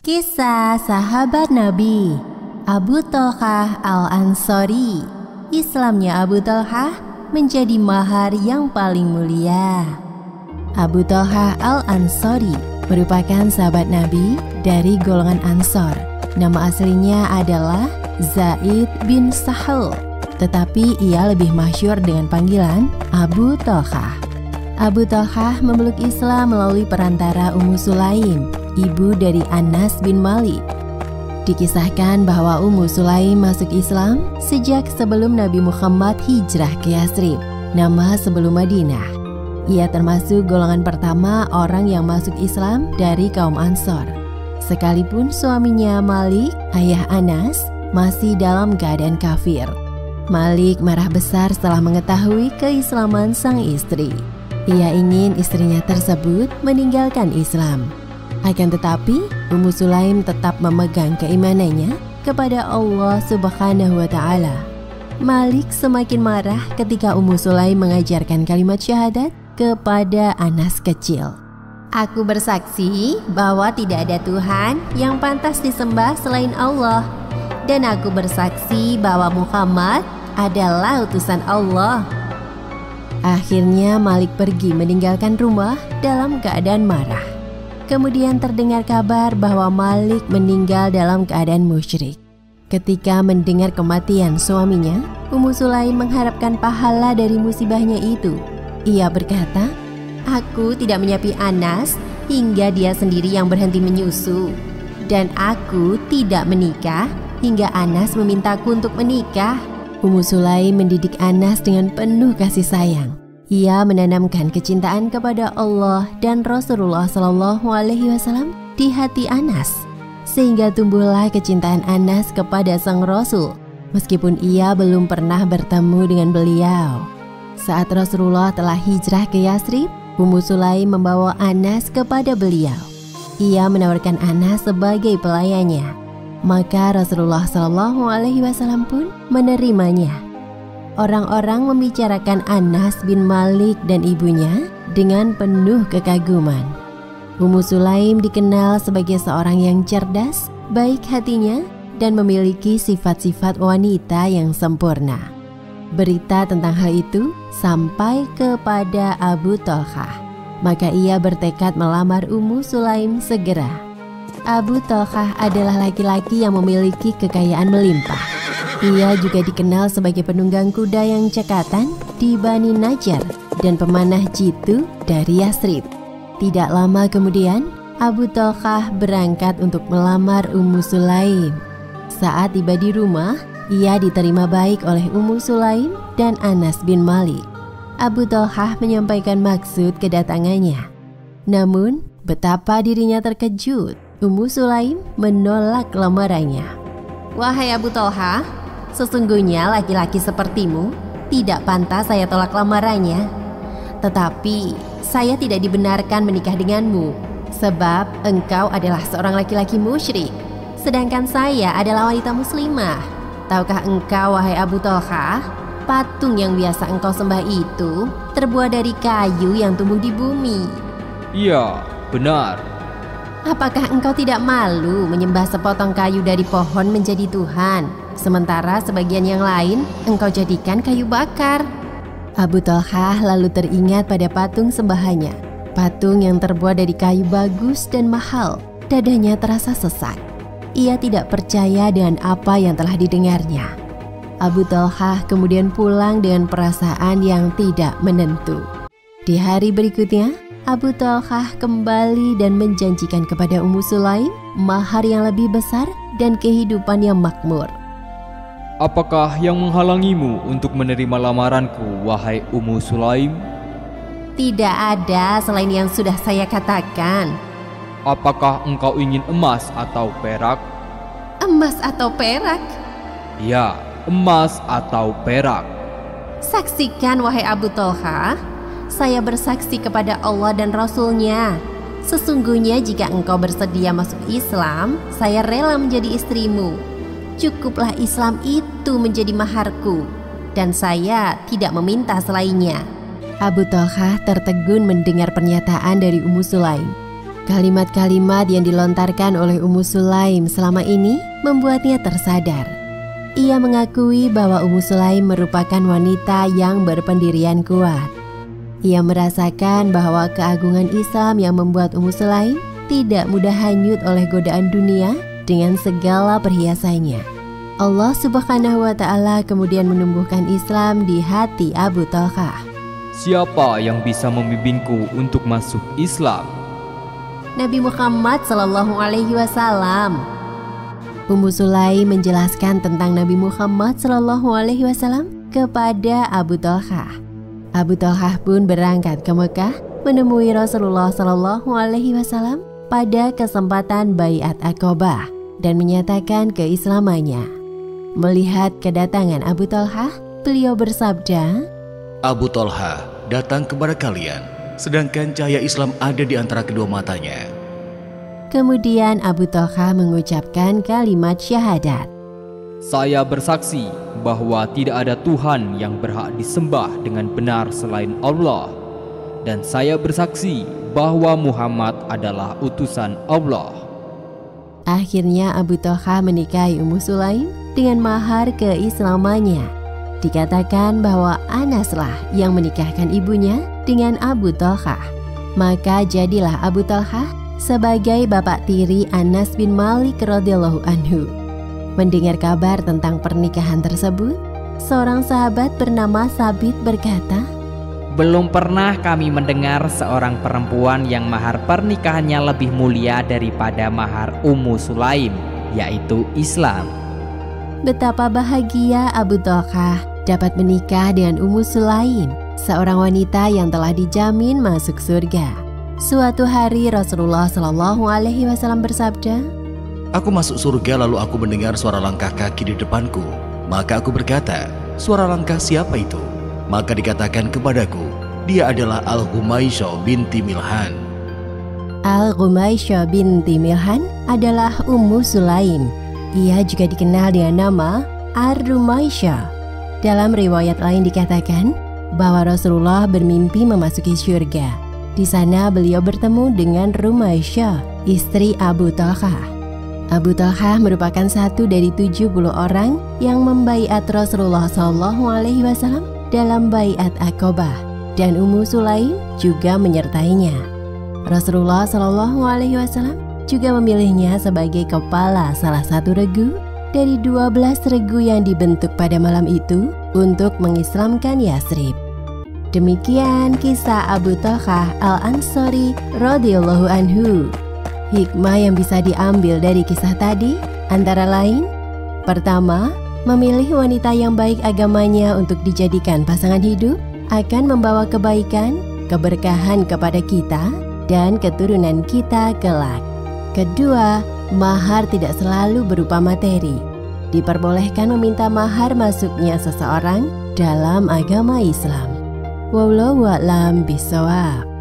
Kisah sahabat Nabi Abu Thalhah Al-Ansari. Islamnya Abu Thalhah menjadi mahar yang paling mulia. Abu Thalhah Al-Ansari merupakan sahabat Nabi dari golongan Ansor. Nama aslinya adalah Zaid bin Sahal, tetapi ia lebih masyhur dengan panggilan Abu Thalhah. Abu Thalhah memeluk Islam melalui perantara Ummu Sulaim, ibu dari Anas bin Malik. Dikisahkan bahwa Ummu Sulaim masuk Islam sejak sebelum Nabi Muhammad hijrah ke Yathrib, nama sebelum Madinah. Ia termasuk golongan pertama orang yang masuk Islam dari kaum Ansor. Sekalipun suaminya Malik, ayah Anas, masih dalam keadaan kafir. Malik marah besar setelah mengetahui keislaman sang istri. Ia ingin istrinya tersebut meninggalkan Islam. Akan tetapi, Ummu Sulaim tetap memegang keimanannya kepada Allah Subhanahu wa Ta'ala. Malik semakin marah ketika Ummu Sulaim mengajarkan kalimat syahadat kepada Anas kecil. Aku bersaksi bahwa tidak ada Tuhan yang pantas disembah selain Allah, dan aku bersaksi bahwa Muhammad adalah utusan Allah. Akhirnya Malik pergi meninggalkan rumah dalam keadaan marah. Kemudian terdengar kabar bahwa Malik meninggal dalam keadaan musyrik. Ketika mendengar kematian suaminya, Ummu Sulaim mengharapkan pahala dari musibahnya itu. Ia berkata, "Aku tidak menyapi Anas hingga dia sendiri yang berhenti menyusu, dan aku tidak menikah hingga Anas memintaku untuk menikah." Ummu Sulaim mendidik Anas dengan penuh kasih sayang. Ia menanamkan kecintaan kepada Allah dan Rasulullah SAW di hati Anas, sehingga tumbuhlah kecintaan Anas kepada sang Rasul, meskipun ia belum pernah bertemu dengan beliau. Saat Rasulullah telah hijrah ke Yathrib, Ummu Sulaim membawa Anas kepada beliau. Ia menawarkan Anas sebagai pelayannya. Maka Rasulullah SAW pun menerimanya. Orang-orang membicarakan Anas bin Malik dan ibunya dengan penuh kekaguman. Ummu Sulaim dikenal sebagai seorang yang cerdas, baik hatinya, dan memiliki sifat-sifat wanita yang sempurna. Berita tentang hal itu sampai kepada Abu Thalhah. Maka ia bertekad melamar Ummu Sulaim segera. Abu Thalhah adalah laki-laki yang memiliki kekayaan melimpah. Ia juga dikenal sebagai penunggang kuda yang cekatan di Bani Najjar dan pemanah jitu dari Yathrib. Tidak lama kemudian, Abu Thalhah berangkat untuk melamar Ummu Sulaim. Saat tiba di rumah, ia diterima baik oleh Ummu Sulaim dan Anas bin Malik. Abu Thalhah menyampaikan maksud kedatangannya. Namun, betapa dirinya terkejut. Ummu Sulaim menolak lamarannya. "Wahai Abu Thalhah, sesungguhnya laki-laki sepertimu tidak pantas saya tolak lamarannya. Tetapi saya tidak dibenarkan menikah denganmu, sebab engkau adalah seorang laki-laki musyrik, sedangkan saya adalah wanita muslimah. Tahukah engkau, wahai Abu Thalhah, patung yang biasa engkau sembah itu terbuat dari kayu yang tumbuh di bumi?" "Iya, benar." "Apakah engkau tidak malu menyembah sepotong kayu dari pohon menjadi Tuhan, sementara sebagian yang lain engkau jadikan kayu bakar?" Abu Thalhah lalu teringat pada patung sembahannya, patung yang terbuat dari kayu bagus dan mahal. Dadanya terasa sesak. Ia tidak percaya dengan apa yang telah didengarnya. Abu Thalhah kemudian pulang dengan perasaan yang tidak menentu. Di hari berikutnya, Abu Thalhah kembali dan menjanjikan kepada Ummu Sulaim mahar yang lebih besar dan kehidupan yang makmur. "Apakah yang menghalangimu untuk menerima lamaranku, wahai Ummu Sulaim?" "Tidak ada selain yang sudah saya katakan." "Apakah engkau ingin emas atau perak?" "Emas atau perak?" "Ya, emas atau perak." "Saksikan, wahai Abu Thalhah, saya bersaksi kepada Allah dan Rasul-Nya, sesungguhnya jika engkau bersedia masuk Islam, saya rela menjadi istrimu. Cukuplah Islam itu menjadi maharku, dan saya tidak meminta selainnya." Abu Thalhah tertegun mendengar pernyataan dari Ummu Sulaim. Kalimat-kalimat yang dilontarkan oleh Ummu Sulaim selama ini membuatnya tersadar. Ia mengakui bahwa Ummu Sulaim merupakan wanita yang berpendirian kuat. Ia merasakan bahwa keagungan Islam yang membuat Ummu Sulaim tidak mudah hanyut oleh godaan dunia dengan segala perhiasannya. Allah Subhanahu wa Ta'ala kemudian menumbuhkan Islam di hati Abu Thalhah. Siapa yang bisa membimbingku untuk masuk Islam? Nabi Muhammad Sallallahu Alaihi Wasallam. Ummu Sulaim menjelaskan tentang Nabi Muhammad Sallallahu Alaihi Wasallam kepada Abu Thalhah. Abu Thalhah pun berangkat ke Mekah menemui Rasulullah Sallallahu Alaihi Wasallam pada kesempatan Baiat Aqabah dan menyatakan keislamannya. Melihat kedatangan Abu Thalhah, beliau bersabda, Abu Thalhah datang kepada kalian, sedangkan cahaya Islam ada di antara kedua matanya. Kemudian Abu Thalhah mengucapkan kalimat syahadat. Saya bersaksi bahwa tidak ada Tuhan yang berhak disembah dengan benar selain Allah. Dan saya bersaksi bahwa Muhammad adalah utusan Allah. Akhirnya Abu Thalhah menikahi Ummu Sulaim dengan mahar keislamannya. Dikatakan bahwa Anaslah yang menikahkan ibunya dengan Abu Thalhah. Maka jadilah Abu Thalhah sebagai bapak tiri Anas bin Malik radhiyallahu anhu. Mendengar kabar tentang pernikahan tersebut, seorang sahabat bernama Sabit berkata, belum pernah kami mendengar seorang perempuan yang mahar pernikahannya lebih mulia daripada mahar Ummu Sulaim, yaitu Islam. Betapa bahagia Abu Thalhah dapat menikah dengan Ummu Sulaim, seorang wanita yang telah dijamin masuk surga. Suatu hari Rasulullah Shallallahu Alaihi Wasallam bersabda, Aku masuk surga lalu aku mendengar suara langkah kaki di depanku. Maka aku berkata, suara langkah siapa itu? Maka dikatakan kepadaku, dia adalah Al-Ghumaysyah binti Milhan. Al-Ghumaysyah binti Milhan adalah Ummu Sulaim. Ia juga dikenal dengan nama Ar-Rumaysyah. Dalam riwayat lain dikatakan bahwa Rasulullah bermimpi memasuki surga. Di sana beliau bertemu dengan Rumaysyah, istri Abu Thalhah. Abu Thalhah merupakan satu dari 70 orang yang membaiat Rasulullah SAW dalam Baiat Aqabah, dan Ummu Sulaim juga menyertainya. Rasulullah SAW juga memilihnya sebagai kepala salah satu regu dari 12 regu yang dibentuk pada malam itu untuk mengislamkan Yathrib. Demikian kisah Abu Thalhah Al-Ansori radhiyallahu anhu. Hikmah yang bisa diambil dari kisah tadi antara lain: pertama, memilih wanita yang baik agamanya untuk dijadikan pasangan hidup akan membawa kebaikan, keberkahan kepada kita dan keturunan kita kelak. Kedua, mahar tidak selalu berupa materi. Diperbolehkan meminta mahar masuknya seseorang dalam agama Islam. Wallahu a'lam bishawab.